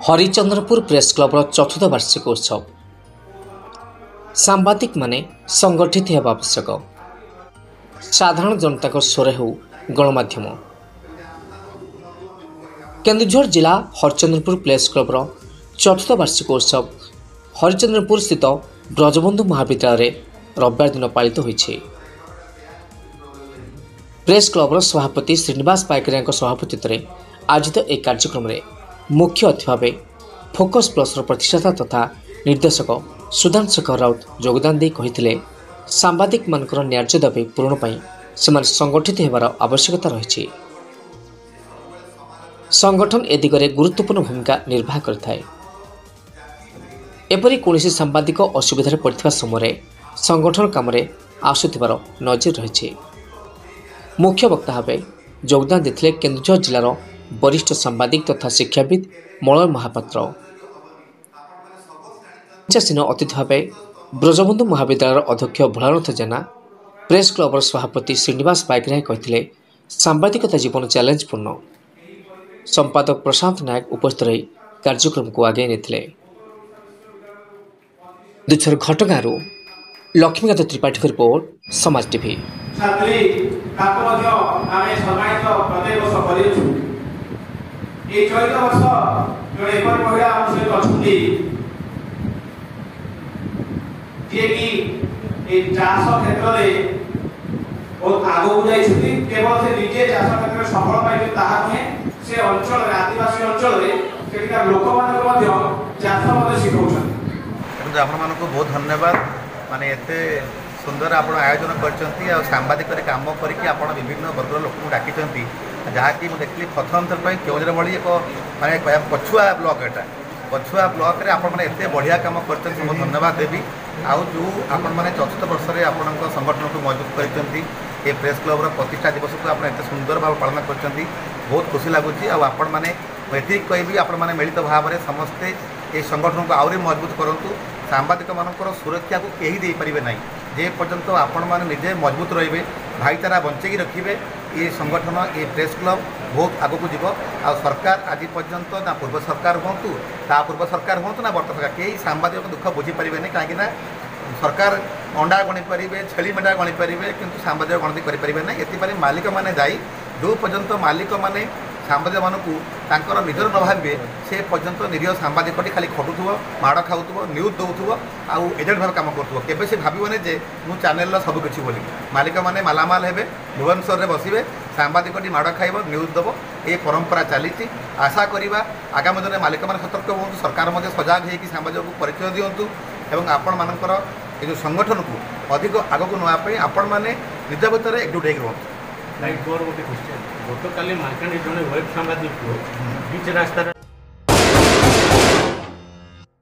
हरिचंद्रपुर press क्लबर चतुर्थ वार्षिक उत्सव सांबादिक माने संगठित होगा आवश्यक। साधारण जनता स्वर हो गणमाध्यम। केन्दुझर जिला हरिचंद्रपुर प्रेस क्लबर चतुर्थ वार्षिक उत्सव हरिचंद्रपुर स्थित ब्रजबंधु महाविद्यालय रविवार दिन पालित होइछे। प्रेस क्लबर सभापति श्रीनिवास पाइकरिया सभापतित्व में आयोजित एक कार्यक्रम में मुख्य अतिथि भाव फोकस प्लस प्रतिष्ठाता तथा निर्देशक सुधांशु शेखर राउत योगदान दे कही सांबादिक मानकर न्याय्य दाबी पूरण पर से संगठित होबार आवश्यकता रही। संगठन ए दिगरे गुरुत्वपूर्ण भूमिका निर्वाह करिଥାଏ। एपरि कौनसी सांबादिक असुविधा पड़ता समय संगठन काम आसुथिबार नजर रही। मुख्य वक्ता भाव योगदान देथिले केन्दुझर जिलार वरिष्ठ सांबादिक तथा शिक्षाविद मलय महापात्र। सीन अतिथि भाव ब्रजबंधु महाविद्यालय अध्यक्ष भोलानाथ जेना, प्रेस क्लबर सभापति श्रीनिवास पाइकरिया कहते सांबादिकता जीवन चैलेंजपूर्ण। संपादक प्रशांत नायक उपस्थित रही कार्यक्रम को आगे नेथिले। दुछर घटगाँव लक्ष्मीकांत त्रिपाठी रिपोर्ट समाज टीवी। छात्री ताको मध्य आमे सम्मानित प्रत्येक वर्ष करिछु। ए चलित वर्ष जणे एपर महिला हम सहित अछुंती जे कि ए चाष क्षेत्र में बहुत आगो जाइछुती। केवल से निजे चाष क्षेत्र में सफल पाइछे ताहा नहे, से अंचल आदिवासी अंचल रे सेठिका लोक मानक मध्य चाष मते सिखौछन। तो आपण मानको बहुत धन्यवाद। माने एते सुंदर आप आयोजन कर सांबादिक काम करके आप विभिन्न वर्ग लोक डाकी जहाँकि मुझे देखिए प्रथम थर पर केवझर भली एक माने पछुआ ब्लॉक एटा पछुआ ब्लॉक रे आपण माने एते बढ़िया काम करते बहुत धन्यवाद देवी। आउ जो आपण माने चतुर्थ वर्ष में आपण संगठन को मजबूत करते ये प्रेस क्लबर प्रतिष्ठा दिवस को आप एत सुंदर भाव पालन कर बहुत खुशी लगुच। आपण मैंने ये कहि आपण मैंने मिलित भाव में समस्ते ये संगठन को आहरी मजबूत करूँ। सांबादिक मानकर सुरक्षा को कहीं दे पारे ना जे पर्यंत आपण मैंने निजे मजबूत रे भाईचारा बंचेकी रखिए ये संगठन ये प्रेस क्लब बहुत आग को जीव। आ सरकार आज पर्यंत ना पूर्व सरकार हूँ ता पूर्व सरकार हूँ ना वर्तमान सरकार कई सांबादिक दुख बुझीपारे कहीं सरकार अंडा गणी पारे छेली मेढ़ा गणी पारे किंतु सांबादिक गणति करें ना। ये मालिक मैंने दायी जो पर्यंत मालिक मैंने सांबादिक मानू तांकर निजर न भावे से पर्यंत निरीह सांबादिकटी खाली खटुव माड़ खाऊब न्यूज दौथुव आउ एजेंट भाव काम करुव केबे से भावने जे मु चैनल सबकिछि बोली मालिक मैंने मालामाल हेबे भुवनेश्वर में बसवे सांबादिकटी माड़ खाइब न्यूज दब ये परंपरा चली। आशा करवा आगामी दिन मालिक मैंने सतर्क हूँ सरकार मध्य सजग होगी सांबादिक को परिचय दिंतु एवं आपण मानकर ये जो संगठन को अधिक आग को नापी आपण मैंने निज भितर एकजुट हो रुहतु। लाइक मोर गोटे क्वेश्चन गतकाली मालकानगिरी जड़े वेब सांबादिक बीच रास्तार